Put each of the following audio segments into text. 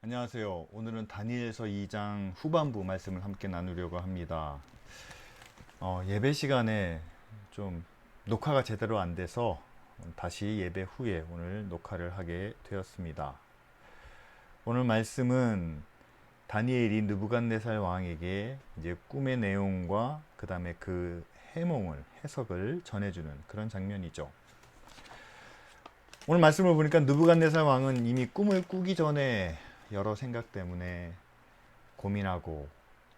안녕하세요. 오늘은 다니엘서 2장 후반부 말씀을 함께 나누려고 합니다. 예배 시간에 좀 녹화가 제대로 안 돼서 다시 예배 후에 오늘 녹화를 하게 되었습니다. 오늘 말씀은 다니엘이 느부갓네살 왕에게 이제 꿈의 내용과 그 다음에 그 해석을 전해주는 그런 장면이죠. 오늘 말씀을 보니까 느부갓네살 왕은 이미 꿈을 꾸기 전에 여러 생각 때문에 고민하고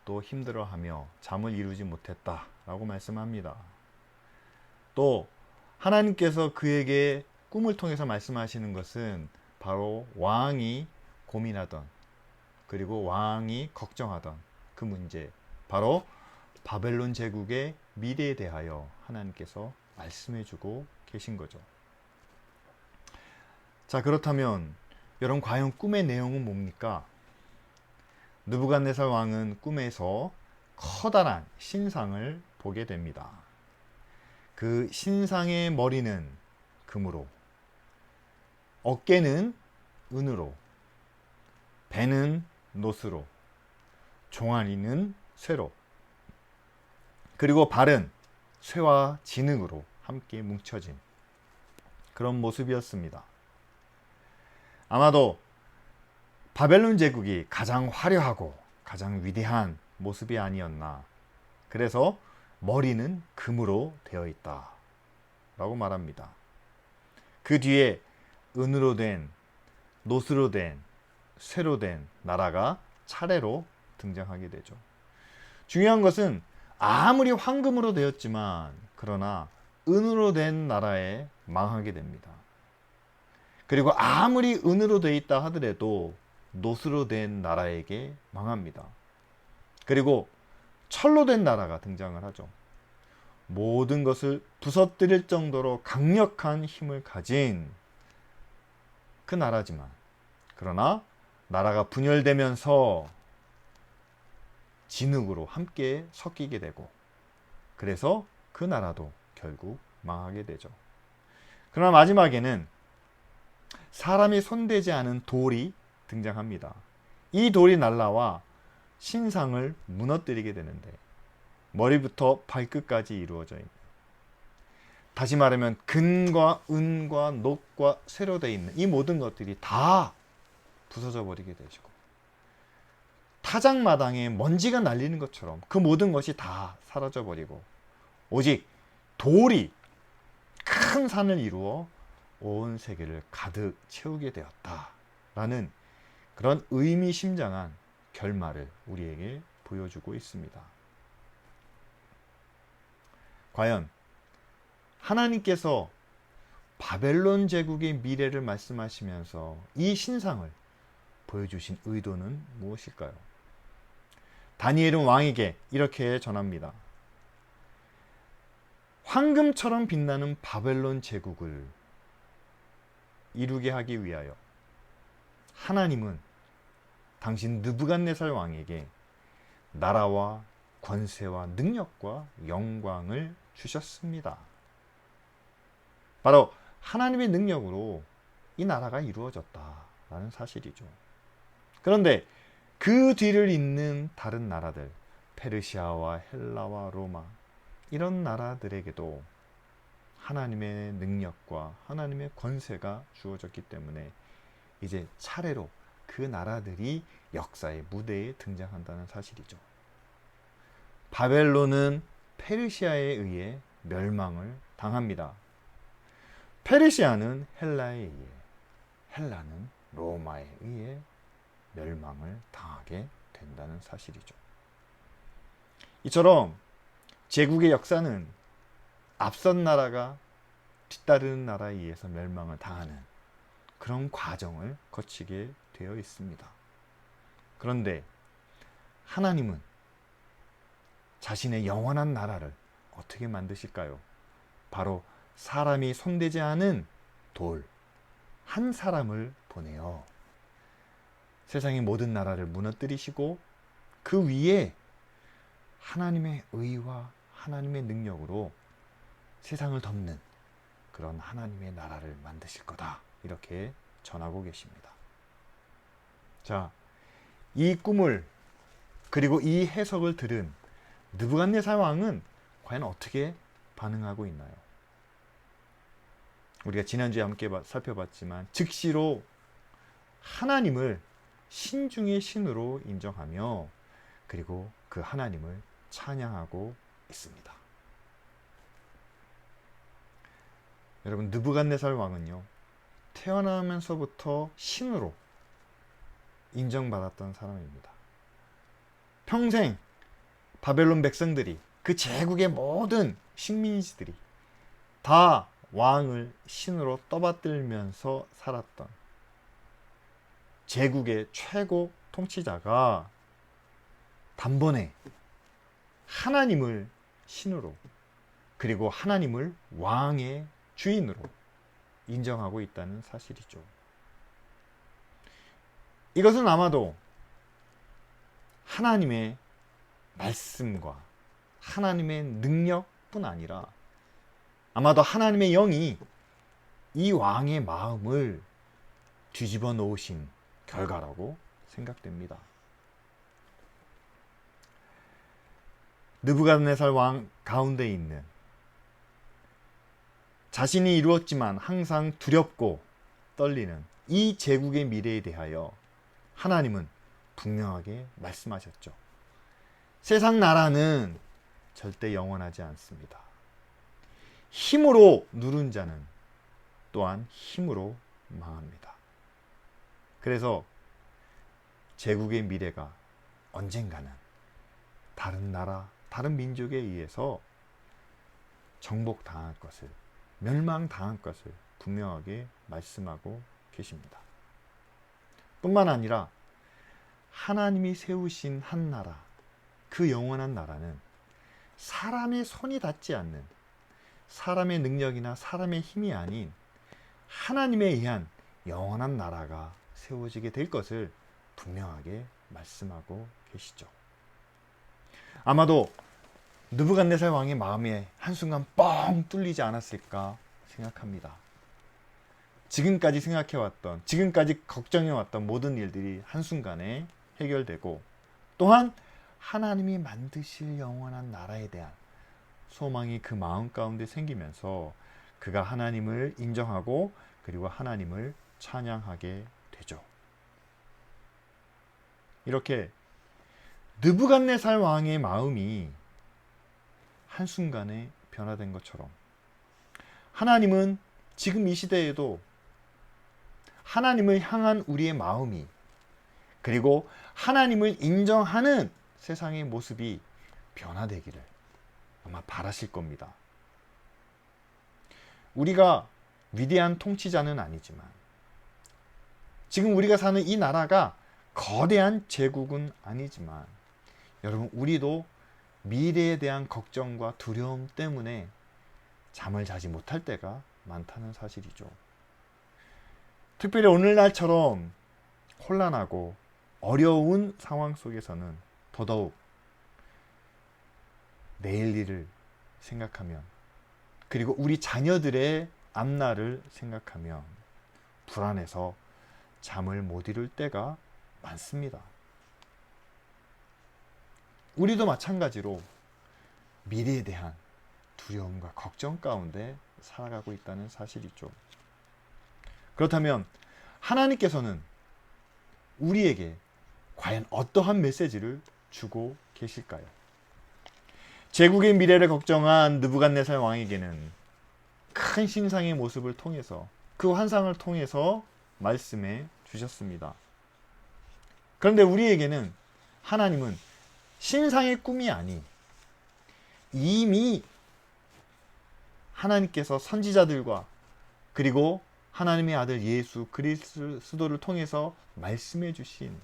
또 힘들어하며 잠을 이루지 못했다라고 말씀합니다. 또 하나님께서 그에게 꿈을 통해서 말씀하시는 것은 바로 왕이 고민하던 그리고 왕이 걱정하던 그 문제, 바로 바벨론 제국의 미래에 대하여 하나님께서 말씀해주고 계신 거죠. 자, 그렇다면 여러분, 과연 꿈의 내용은 뭡니까? 느부갓네살 왕은 꿈에서 커다란 신상을 보게 됩니다. 그 신상의 머리는 금으로, 어깨는 은으로, 배는 노스로, 종아리는 쇠로, 그리고 발은 쇠와 진흙으로 함께 뭉쳐진 그런 모습이었습니다. 아마도 바벨론 제국이 가장 화려하고 가장 위대한 모습이 아니었나. 그래서 머리는 금으로 되어 있다 라고 말합니다. 그 뒤에 은으로 된, 노스로 된, 쇠로 된 나라가 차례로 등장하게 되죠. 중요한 것은 아무리 황금으로 되었지만 그러나 은으로 된 나라에 망하게 됩니다. 그리고 아무리 은으로 되어 있다 하더라도 노스로 된 나라에게 망합니다. 그리고 철로 된 나라가 등장을 하죠. 모든 것을 부서뜨릴 정도로 강력한 힘을 가진 그 나라지만, 그러나 나라가 분열되면서 진흙으로 함께 섞이게 되고, 그래서 그 나라도 결국 망하게 되죠. 그러나 마지막에는 사람이 손대지 않은 돌이 등장합니다. 이 돌이 날라와 신상을 무너뜨리게 되는데 머리부터 발끝까지 이루어져 있는, 다시 말하면 금과 은과 녹과 쇠로 되어 있는 이 모든 것들이 다 부서져 버리게 되시고, 타작마당에 먼지가 날리는 것처럼 그 모든 것이 다 사라져 버리고 오직 돌이 큰 산을 이루어 온 세계를 가득 채우게 되었다라는 그런 의미심장한 결말을 우리에게 보여주고 있습니다. 과연 하나님께서 바벨론 제국의 미래를 말씀하시면서 이 신상을 보여주신 의도는 무엇일까요? 다니엘은 왕에게 이렇게 전합니다. 황금처럼 빛나는 바벨론 제국을 이루게 하기 위하여 하나님은 당신 느부갓네살 왕에게 나라와 권세와 능력과 영광을 주셨습니다. 바로 하나님의 능력으로 이 나라가 이루어졌다라는 사실이죠. 그런데 그 뒤를 잇는 다른 나라들, 페르시아와 헬라와 로마, 이런 나라들에게도 하나님의 능력과 하나님의 권세가 주어졌기 때문에 이제 차례로 그 나라들이 역사의 무대에 등장한다는 사실이죠. 바벨론은 페르시아에 의해 멸망을 당합니다. 페르시아는 헬라에 의해, 헬라는 로마에 의해 멸망을 당하게 된다는 사실이죠. 이처럼 제국의 역사는 앞선 나라가 뒤따르는 나라에 의해서 멸망을 당하는 그런 과정을 거치게 되어 있습니다. 그런데 하나님은 자신의 영원한 나라를 어떻게 만드실까요? 바로 사람이 손대지 않은 돌, 한 사람을 보내어 세상의 모든 나라를 무너뜨리시고 그 위에 하나님의 의와 하나님의 능력으로 세상을 덮는 그런 하나님의 나라를 만드실 거다, 이렇게 전하고 계십니다. 자, 이 꿈을 그리고 이 해석을 들은 느부갓네살 왕은 과연 어떻게 반응하고 있나요? 우리가 지난주에 함께 살펴봤지만 즉시로 하나님을 신중의 신으로 인정하며 그리고 그 하나님을 찬양하고 있습니다. 여러분, 느부갓네살 왕은요, 태어나면서부터 신으로 인정받았던 사람입니다. 평생 바벨론 백성들이, 그 제국의 모든 식민지들이 다 왕을 신으로 떠받들면서 살았던 제국의 최고 통치자가 단번에 하나님을 신으로 그리고 하나님을 왕의 주인으로 인정하고 있다는 사실이죠. 이것은 아마도 하나님의 말씀과 하나님의 능력뿐 아니라 아마도 하나님의 영이 이 왕의 마음을 뒤집어 놓으신 결과라고 생각됩니다. 느부갓네살 왕 가운데 있는 자신이 이루었지만 항상 두렵고 떨리는 이 제국의 미래에 대하여 하나님은 분명하게 말씀하셨죠. 세상 나라는 절대 영원하지 않습니다. 힘으로 누른 자는 또한 힘으로 망합니다. 그래서 제국의 미래가 언젠가는 다른 나라, 다른 민족에 의해서 정복당할 것을, 멸망당할 것을 분명하게 말씀하고 계십니다. 뿐만 아니라 하나님이 세우신 한 나라, 그 영원한 나라는 사람의 손이 닿지 않는, 사람의 능력이나 사람의 힘이 아닌 하나님에 의한 영원한 나라가 세워지게 될 것을 분명하게 말씀하고 계시죠. 아마도 느부갓네살 왕의 마음에 한순간 뻥 뚫리지 않았을까 생각합니다. 지금까지 생각해왔던, 지금까지 걱정해왔던 모든 일들이 한순간에 해결되고, 또한 하나님이 만드실 영원한 나라에 대한 소망이 그 마음 가운데 생기면서 그가 하나님을 인정하고 그리고 하나님을 찬양하게 되죠. 이렇게 느부갓네살 왕의 마음이 한순간에 변화된 것처럼 하나님은 지금 이 시대에도 하나님을 향한 우리의 마음이, 그리고 하나님을 인정하는 세상의 모습이 변화되기를 아마 바라실 겁니다. 우리가 위대한 통치자는 아니지만, 지금 우리가 사는 이 나라가 거대한 제국은 아니지만, 여러분, 우리도 미래에 대한 걱정과 두려움 때문에 잠을 자지 못할 때가 많다는 사실이죠. 특별히 오늘날처럼 혼란하고 어려운 상황 속에서는 더더욱 내일 일을 생각하면, 그리고 우리 자녀들의 앞날을 생각하면 불안해서 잠을 못 이룰 때가 많습니다. 우리도 마찬가지로 미래에 대한 두려움과 걱정 가운데 살아가고 있다는 사실이죠. 그렇다면 하나님께서는 우리에게 과연 어떠한 메시지를 주고 계실까요? 제국의 미래를 걱정한 느부갓네살 왕에게는 큰 신상의 모습을 통해서, 그 환상을 통해서 말씀해 주셨습니다. 그런데 우리에게는 하나님은 신상의 꿈이 아닌 이미 하나님께서 선지자들과 그리고 하나님의 아들 예수 그리스도를 통해서 말씀해 주신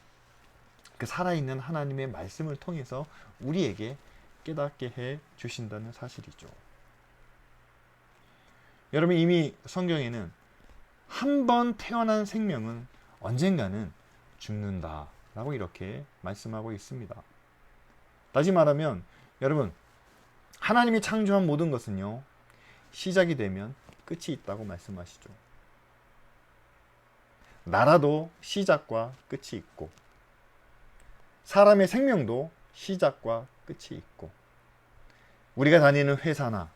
그 살아있는 하나님의 말씀을 통해서 우리에게 깨닫게 해 주신다는 사실이죠. 여러분, 이미 성경에는 한 번 태어난 생명은 언젠가는 죽는다 라고 이렇게 말씀하고 있습니다. 다시 말하면 여러분, 하나님이 창조한 모든 것은요, 시작이 되면 끝이 있다고 말씀하시죠. 나라도 시작과 끝이 있고 사람의 생명도 시작과 끝이 있고 우리가 다니는 회사나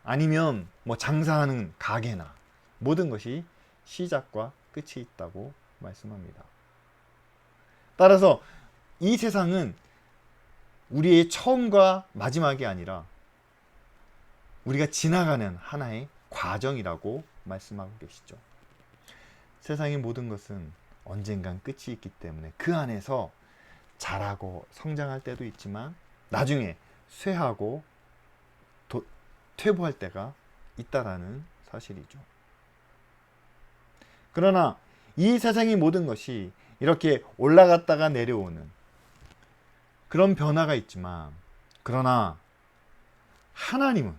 아니면 뭐 장사하는 가게나 모든 것이 시작과 끝이 있다고 말씀합니다. 따라서 이 세상은 우리의 처음과 마지막이 아니라 우리가 지나가는 하나의 과정이라고 말씀하고 계시죠. 세상의 모든 것은 언젠간 끝이 있기 때문에 그 안에서 자라고 성장할 때도 있지만 나중에 쇠하고 퇴보할 때가 있다라는 사실이죠. 그러나 이 세상의 모든 것이 이렇게 올라갔다가 내려오는 그런 변화가 있지만 그러나 하나님은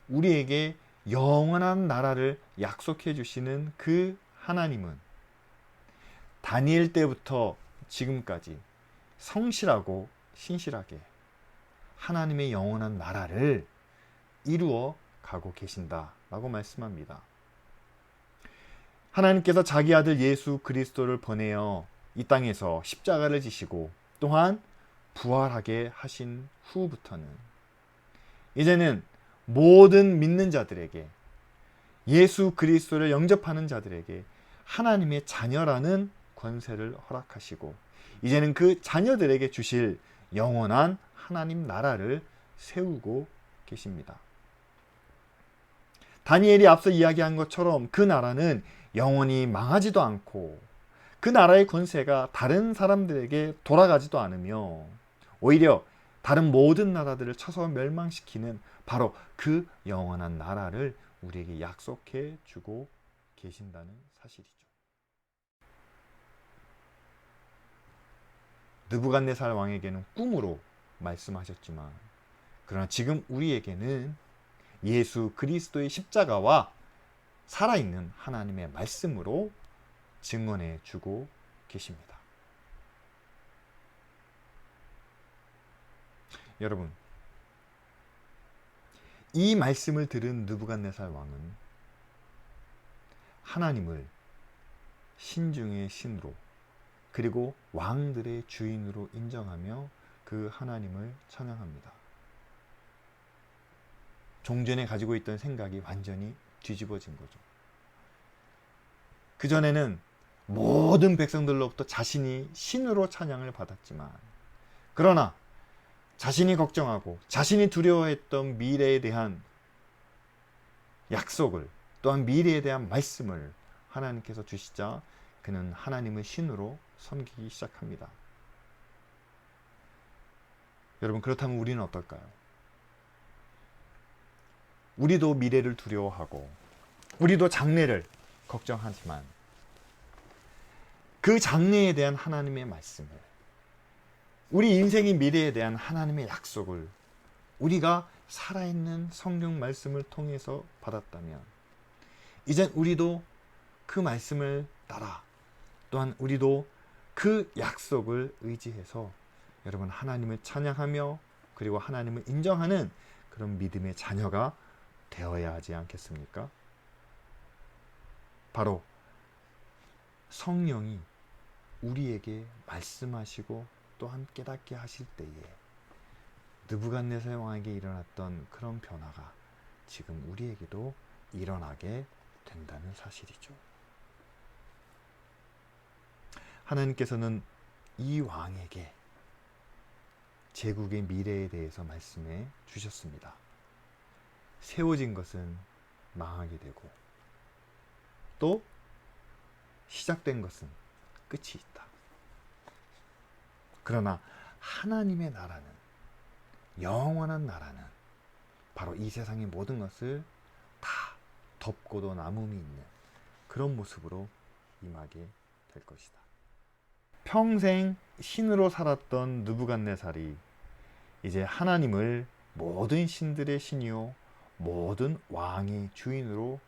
우리에게 영원한 나라를 약속해 주시는 그 하나님은 다니엘 때부터 지금까지 성실하고 신실하게 하나님의 영원한 나라를 이루어 가고 계신다라고 말씀합니다. 하나님께서 자기 아들 예수 그리스도를 보내어 이 땅에서 십자가를 지시고 또한 부활하게 하신 후부터는 이제는 모든 믿는 자들에게 예수 그리스도를 영접하는 자들에게 하나님의 자녀라는 권세를 허락하시고 이제는 그 자녀들에게 주실 영원한 하나님 나라를 세우고 계십니다. 다니엘이 앞서 이야기한 것처럼 그 나라는 영원히 망하지도 않고 그 나라의 권세가 다른 사람들에게 돌아가지도 않으며 오히려 다른 모든 나라들을 쳐서 멸망시키는 바로 그 영원한 나라를 우리에게 약속해 주고 계신다는 사실이죠. 느부갓네살 왕에게는 꿈으로 말씀하셨지만 그러나 지금 우리에게는 예수 그리스도의 십자가와 살아있는 하나님의 말씀으로 증언해 주고 계십니다. 여러분, 이 말씀을 들은 느부갓네살 왕은 하나님을 신 중의 신으로 그리고 왕들의 주인으로 인정하며 그 하나님을 찬양합니다. 종전에 가지고 있던 생각이 완전히 뒤집어진 거죠. 그전에는 모든 백성들로부터 자신이 신으로 찬양을 받았지만 그러나 자신이 걱정하고 자신이 두려워했던 미래에 대한 약속을 또한 미래에 대한 말씀을 하나님께서 주시자 그는 하나님을 신으로 섬기기 시작합니다. 여러분, 그렇다면 우리는 어떨까요? 우리도 미래를 두려워하고 우리도 장래를 걱정하지만 그 장래에 대한 하나님의 말씀을 우리 인생의 미래에 대한 하나님의 약속을 우리가 살아있는 성경 말씀을 통해서 받았다면 이젠 우리도 그 말씀을 따라 또한 우리도 그 약속을 의지해서 여러분 하나님을 찬양하며 그리고 하나님을 인정하는 그런 믿음의 자녀가 되어야 하지 않겠습니까? 바로 성령이 우리에게 말씀하시고 또한 깨닫게 하실 때에 느부갓네살 왕에게 일어났던 그런 변화가 지금 우리에게도 일어나게 된다는 사실이죠. 하나님께서는 이 왕에게 제국의 미래에 대해서 말씀해 주셨습니다. 세워진 것은 망하게 되고 또 시작된 것은 끝이 있다. 그러나 하나님의 나라는 영원한 나라는 바로 이 세상의 모든 것을 다 덮고도 남음이 있는 그런 모습으로 임하게 될 것이다. 평생 신으로 살았던 느부갓네살이 이제 하나님을 모든 신들의 신이요 모든 왕의 주인으로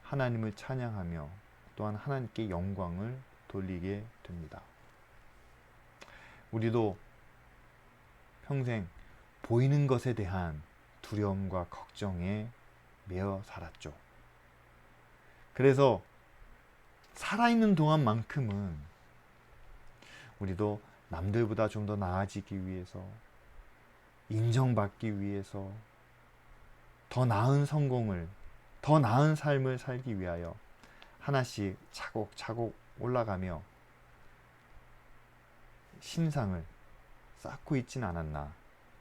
하나님을 찬양하며 또한 하나님께 영광을 돌리게 됩니다. 우리도 평생 보이는 것에 대한 두려움과 걱정에 매여 살았죠. 그래서 살아있는 동안만큼은 우리도 남들보다 좀 더 나아지기 위해서, 인정받기 위해서, 더 나은 성공을, 더 나은 삶을 살기 위하여 하나씩 차곡차곡 올라가며 신상을 쌓고 있진 않았나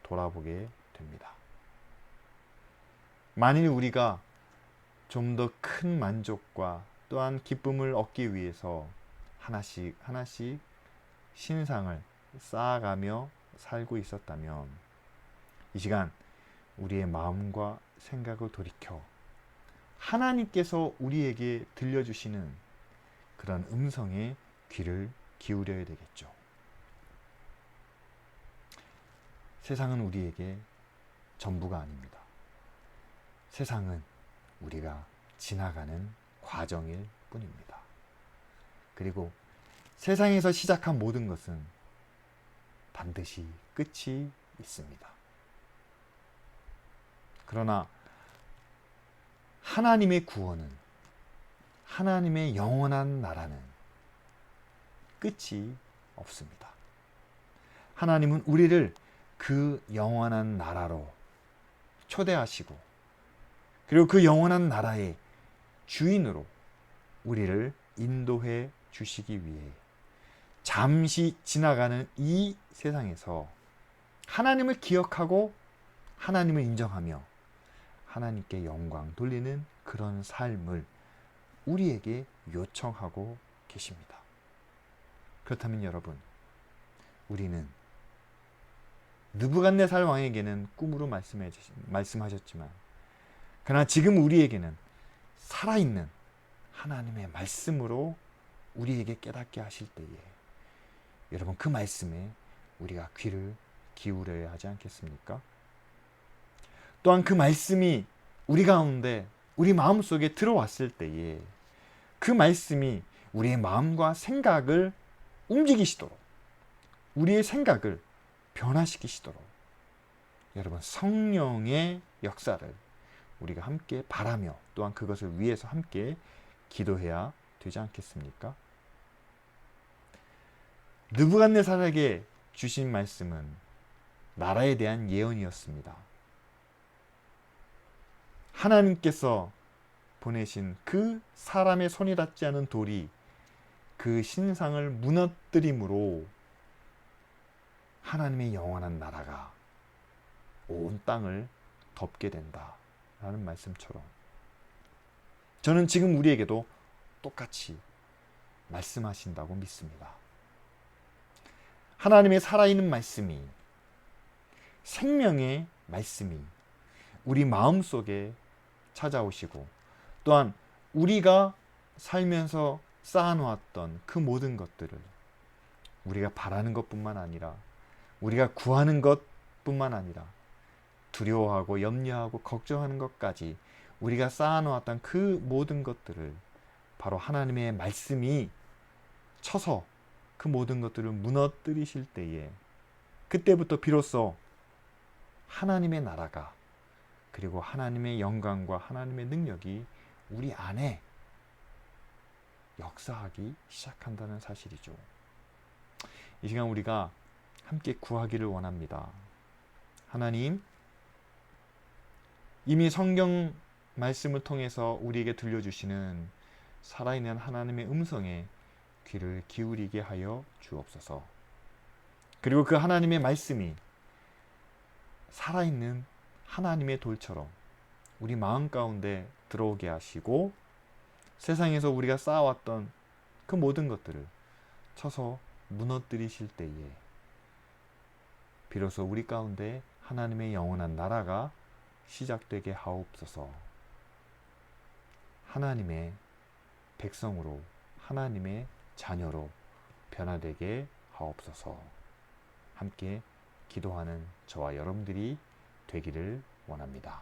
돌아보게 됩니다. 만일 우리가 좀 더 큰 만족과 또한 기쁨을 얻기 위해서 하나씩 하나씩 신상을 쌓아가며 살고 있었다면, 이 시간 우리의 마음과 생각을 돌이켜 하나님께서 우리에게 들려주시는 그런 음성에 귀를 기울여야 되겠죠. 세상은 우리에게 전부가 아닙니다. 세상은 우리가 지나가는 과정일 뿐입니다. 그리고 세상에서 시작한 모든 것은 반드시 끝이 있습니다. 그러나 하나님의 구원은, 하나님의 영원한 나라는 끝이 없습니다. 하나님은 우리를 그 영원한 나라로 초대하시고, 그리고 그 영원한 나라의 주인으로 우리를 인도해 주시기 위해 잠시 지나가는 이 세상에서 하나님을 기억하고 하나님을 인정하며 하나님께 영광 돌리는 그런 삶을 우리에게 요청하고 계십니다. 그렇다면 여러분, 우리는 느부갓네살 왕에게는 꿈으로 말씀하셨지만, 그러나 지금 우리에게는 살아있는 하나님의 말씀으로 우리에게 깨닫게 하실 때에 여러분, 그 말씀에 우리가 귀를 기울여야 하지 않겠습니까? 또한 그 말씀이 우리 가운데, 우리 마음속에 들어왔을 때에 그 말씀이 우리의 마음과 생각을 움직이시도록, 우리의 생각을 변화시키시도록 여러분, 성령의 역사를 우리가 함께 바라며 또한 그것을 위해서 함께 기도해야 되지 않겠습니까? 느부갓네살에게 주신 말씀은 나라에 대한 예언이었습니다. 하나님께서 보내신 그 사람의 손이 닿지 않은 돌이 그 신상을 무너뜨림으로 하나님의 영원한 나라가 온 땅을 덮게 된다라는 말씀처럼, 저는 지금 우리에게도 똑같이 말씀하신다고 믿습니다. 하나님의 살아있는 말씀이, 생명의 말씀이 우리 마음속에 찾아오시고, 또한 우리가 살면서 쌓아놓았던 그 모든 것들을, 우리가 바라는 것뿐만 아니라, 우리가 구하는 것뿐만 아니라, 두려워하고 염려하고 걱정하는 것까지 우리가 쌓아놓았던 그 모든 것들을 바로 하나님의 말씀이 쳐서 그 모든 것들을 무너뜨리실 때에, 그때부터 비로소 하나님의 나라가, 그리고 하나님의 영광과 하나님의 능력이 우리 안에 역사하기 시작한다는 사실이죠. 이 시간 우리가 함께 구하기를 원합니다. 하나님, 이미 성경 말씀을 통해서 우리에게 들려주시는 살아있는 하나님의 음성에 귀를 기울이게 하여 주옵소서. 그리고 그 하나님의 말씀이 살아있는 하나님의 돌처럼 우리 마음 가운데 들어오게 하시고, 세상에서 우리가 쌓아왔던 그 모든 것들을 쳐서 무너뜨리실 때에 비로소 우리 가운데 하나님의 영원한 나라가 시작되게 하옵소서. 하나님의 백성으로, 하나님의 자녀로 변화되게 하옵소서. 함께 기도하는 저와 여러분들이 되기를 원합니다.